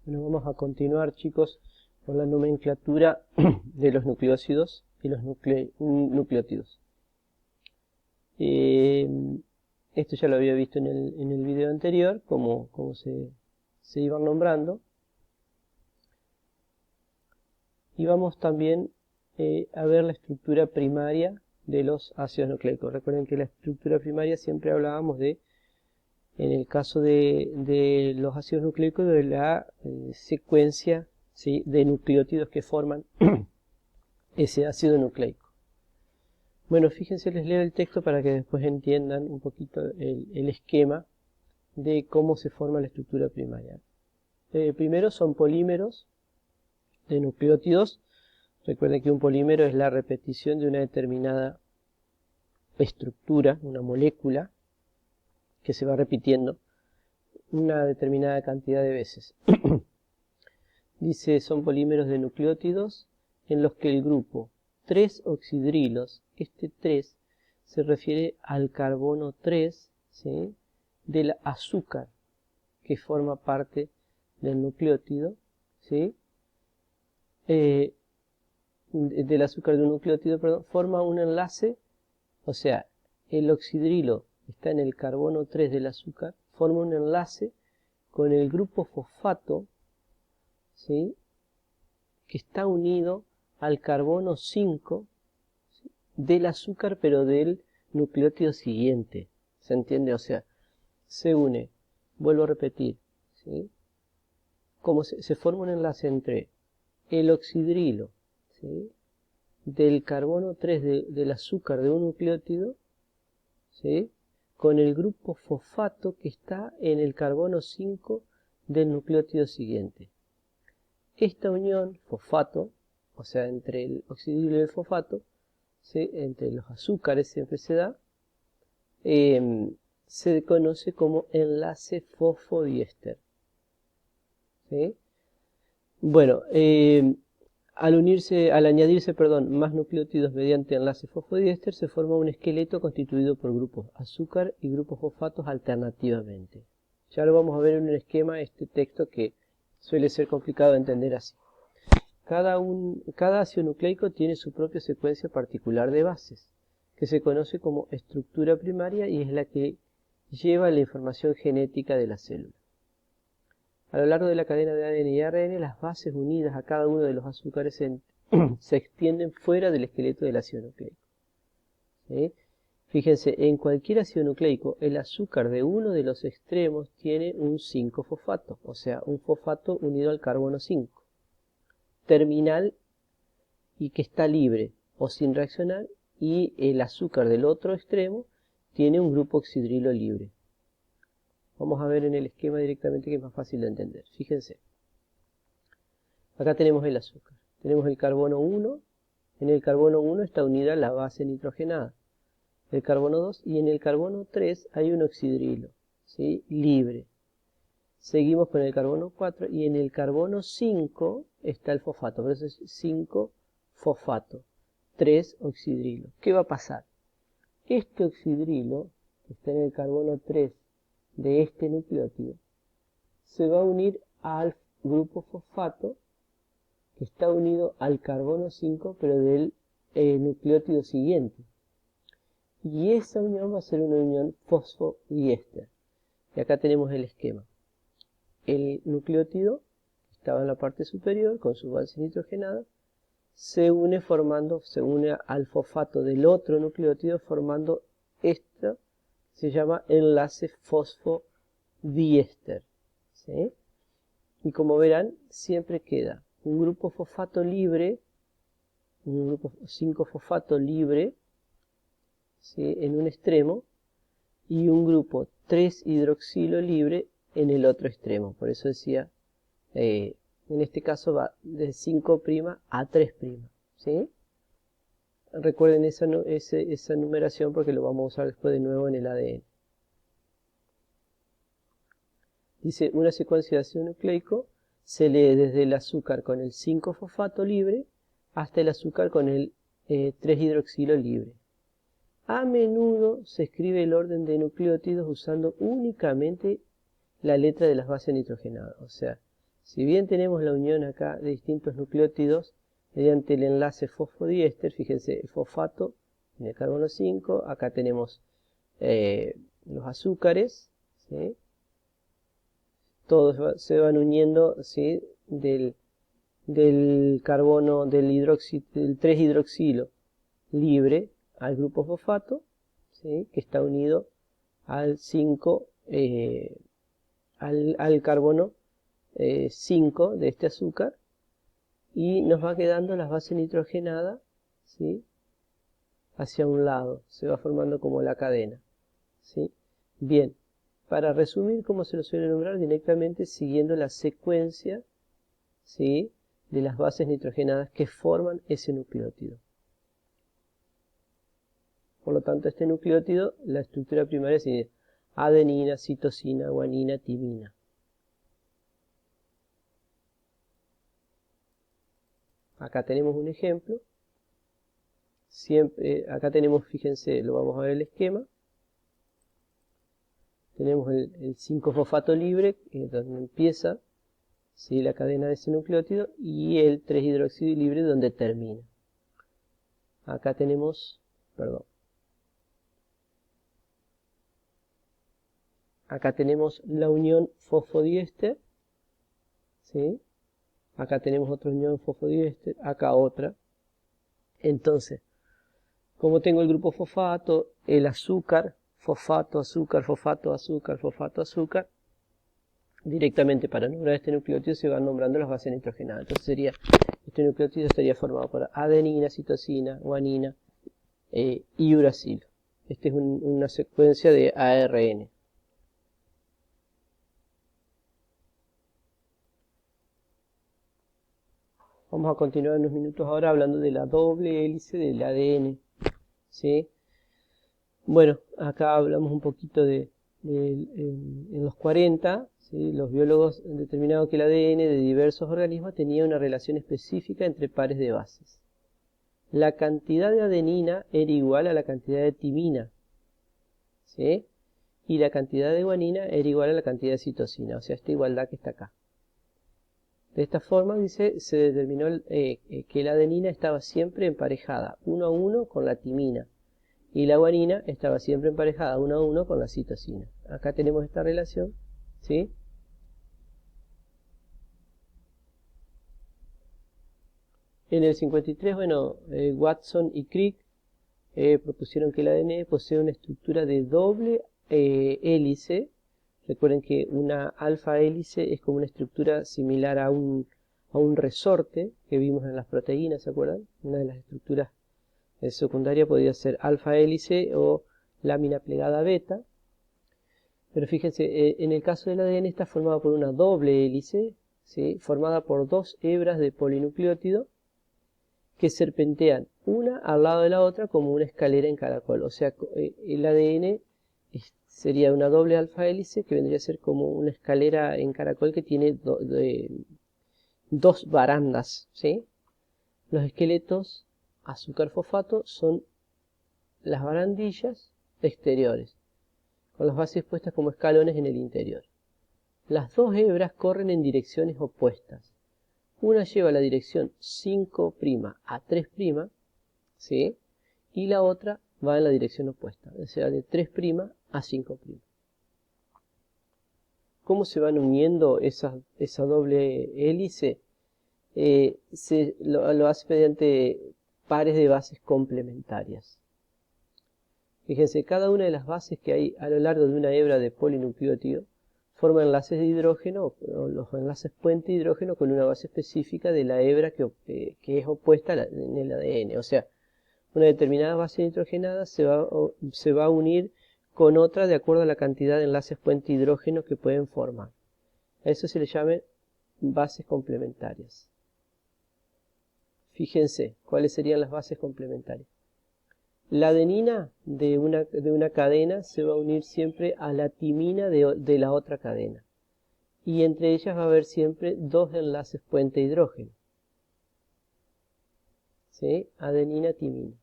Bueno, vamos a continuar, chicos, con la nomenclatura de los nucleósidos y los nucleótidos. Esto ya lo había visto en el video anterior, cómo se iban nombrando. Y vamos también a ver la estructura primaria de los ácidos nucleicos. Recuerden que la estructura primaria siempre hablábamos de, en el caso de los ácidos nucleicos, de la secuencia, ¿sí?, de nucleótidos que forman ese ácido nucleico. Bueno, fíjense, les leo el texto para que después entiendan un poquito el esquema de cómo se forma la estructura primaria. Primero son polímeros de nucleótidos. Recuerden que un polímero es la repetición de una determinada estructura, una molécula, que se va repitiendo una determinada cantidad de veces. Dice, son polímeros de nucleótidos en los que el grupo 3-oxidrilos, este 3 se refiere al carbono 3, ¿sí?, del azúcar que forma parte del nucleótido, ¿sí? Del azúcar de un nucleótido, perdón, forma un enlace, o sea, el oxidrilo está en el carbono 3 del azúcar, forma un enlace con el grupo fosfato, ¿sí?, que está unido al carbono 5, ¿sí?, del azúcar, pero del nucleótido siguiente. ¿Se entiende? O sea, se une, vuelvo a repetir, ¿sí?, como se forma un enlace entre el oxidrilo, ¿sí?, del carbono 3 del azúcar de un nucleótido, ¿sí?, con el grupo fosfato que está en el carbono 5 del nucleótido siguiente. Esta unión fosfato, o sea, entre el oxidrilo y el fosfato, ¿sí?, entre los azúcares siempre se da, se conoce como enlace fosfodiéster, ¿sí? Bueno, al añadirse más nucleótidos mediante enlace fosfodiéster, se forma un esqueleto constituido por grupos azúcar y grupos fosfatos alternativamente. Ya lo vamos a ver en un esquema, este texto, que suele ser complicado de entender así. Cada ácido nucleico tiene su propia secuencia particular de bases, que se conoce como estructura primaria y es la que lleva la información genética de la célula. A lo largo de la cadena de ADN y ARN, las bases unidas a cada uno de los azúcares se extienden fuera del esqueleto del ácido nucleico, ¿sí? Fíjense, en cualquier ácido nucleico, el azúcar de uno de los extremos tiene un 5-fosfato, o sea, un fosfato unido al carbono 5, terminal y que está libre o sin reaccionar, y el azúcar del otro extremo tiene un grupo oxidrilo libre. Vamos a ver en el esquema directamente, que es más fácil de entender. Fíjense. Acá tenemos el azúcar. Tenemos el carbono 1. En el carbono 1 está unida la base nitrogenada. El carbono 2, y en el carbono 3 hay un oxidrilo, ¿sí?, libre. Seguimos con el carbono 4 y en el carbono 5 está el fosfato. Por eso es 5-fosfato, 3 oxidrilo. ¿Qué va a pasar? Este oxidrilo, que está en el carbono 3 de este nucleótido, se va a unir al grupo fosfato que está unido al carbono 5, pero del nucleótido siguiente. Y esa unión va a ser una unión fosfodiéster. Y acá tenemos el esquema. El nucleótido, que estaba en la parte superior con su base nitrogenada, se une al fosfato del otro nucleótido formando esto, se llama enlace fosfodiéster, ¿sí? Y como verán, siempre queda un grupo fosfato libre, un grupo 5-fosfato libre, ¿sí?, en un extremo, y un grupo 3-hidroxilo libre en el otro extremo. Por eso decía, en este caso va de 5' a 3', ¿sí? Recuerden esa numeración porque lo vamos a usar después de nuevo en el ADN. Dice, una secuencia de ácido nucleico se lee desde el azúcar con el 5-fosfato libre hasta el azúcar con el 3-hidroxilo libre. A menudo se escribe el orden de nucleótidos usando únicamente la letra de las bases nitrogenadas. O sea, Si bien tenemos la unión acá de distintos nucleótidos mediante el enlace fosfodiéster, fíjense, el fosfato en el carbono 5, acá tenemos los azúcares, ¿sí? Todos se van uniendo, ¿sí? del carbono, del 3-hidroxilo libre al grupo fosfato, ¿sí? Que está unido al 5, al carbono 5 de este azúcar, y nos va quedando la base nitrogenada, ¿sí? Hacia un lado, se va formando como la cadena, ¿sí? Bien, para resumir cómo se lo suele nombrar, directamente siguiendo la secuencia, ¿sí? De las bases nitrogenadas que forman ese nucleótido. Por lo tanto, este nucleótido, la estructura primaria es adenina, citosina, guanina, timina. Acá tenemos un ejemplo. Siempre, acá tenemos, fíjense, lo vamos a ver el esquema. Tenemos el 5-fosfato libre, donde empieza, ¿sí? La cadena de ese nucleótido, y el 3-hidroxido libre donde termina. Acá tenemos, acá tenemos la unión fosfodiéster, ¿sí? Acá tenemos otra unión fosfodiéster, acá otra. Entonces, como tengo el grupo fosfato, el azúcar, fosfato, azúcar, fosfato, azúcar, fosfato, azúcar, directamente para nombrar este nucleótido se van nombrando las bases nitrogenadas. Entonces este nucleótido estaría formado por adenina, citosina, guanina y uracilo. Esta es una secuencia de ARN. Vamos a continuar unos minutos ahora hablando de la doble hélice del ADN, ¿sí? Bueno, acá hablamos un poquito en los 40, ¿sí? Los biólogos han determinado que el ADN de diversos organismos tenía una relación específica entre pares de bases. La cantidad de adenina era igual a la cantidad de timina, ¿sí? Y la cantidad de guanina era igual a la cantidad de citosina, o sea, esta igualdad que está acá. De esta forma, dice, se determinó que la adenina estaba siempre emparejada 1 a 1 con la timina, y la guanina estaba siempre emparejada 1 a 1 con la citosina. Acá tenemos esta relación, ¿sí? En el 53, bueno, Watson y Crick propusieron que el ADN posee una estructura de doble hélice. Recuerden que una alfa hélice es como una estructura similar a un resorte que vimos en las proteínas, ¿se acuerdan? Una de las estructuras secundarias podría ser alfa hélice o lámina plegada beta. Pero fíjense, en el caso del ADN está formado por una doble hélice, ¿sí? Formada por dos hebras de polinucleótido que serpentean una al lado de la otra como una escalera en caracol. O sea, el ADN sería una doble alfa hélice que vendría a ser como una escalera en caracol que tiene dos barandas, ¿sí? Los esqueletos azúcar-fosfato son las barandillas exteriores, con las bases puestas como escalones en el interior. Las dos hebras corren en direcciones opuestas. Una lleva la dirección 5' a 3', ¿sí? Y la otra va en la dirección opuesta, o sea, de 3' a 5'. ¿Cómo se van uniendo esa doble hélice? Lo hace mediante pares de bases complementarias. Fíjense, cada una de las bases que hay a lo largo de una hebra de polinucleótido forma enlaces de hidrógeno, o los enlaces puente hidrógeno, con una base específica de la hebra que es opuesta en el ADN. O sea, una determinada base nitrogenada se va a unir con otra de acuerdo a la cantidad de enlaces puente hidrógeno que pueden formar. A eso se le llama bases complementarias. Fíjense, ¿cuáles serían las bases complementarias? La adenina de una cadena se va a unir siempre a la timina de la otra cadena. Y entre ellas va a haber siempre dos enlaces puente hidrógeno. ¿Sí? Adenina, timina.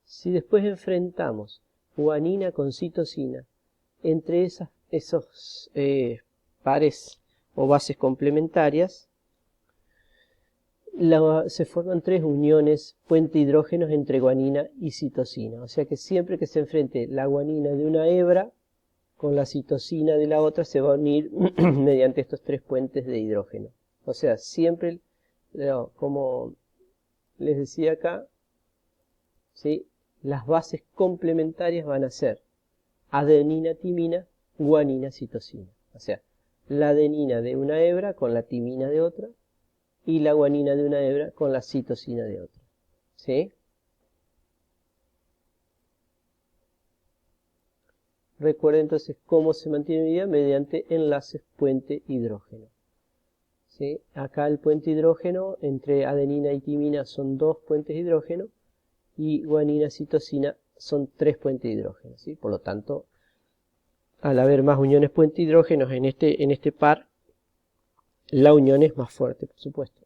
Si después enfrentamos guanina con citosina, entre esos pares o bases complementarias, se forman 3 uniones puente hidrógenos entre guanina y citosina. O sea que siempre que se enfrente la guanina de una hebra con la citosina de la otra, se va a unir mediante estos 3 puentes de hidrógeno. O sea, siempre, como les decía acá, ¿sí?, las bases complementarias van a ser adenina, timina, guanina, citosina. O sea, la adenina de una hebra con la timina de otra, y la guanina de una hebra con la citosina de otra. ¿Sí? Recuerden entonces cómo se mantiene unida mediante enlaces puente hidrógeno. ¿Sí? Acá el puente hidrógeno entre adenina y timina son 2 puentes de hidrógeno y guanina, citosina son 3 puentes de hidrógeno. ¿Sí? Por lo tanto, al haber más uniones puente hidrógenos en este par, la unión es más fuerte, por supuesto.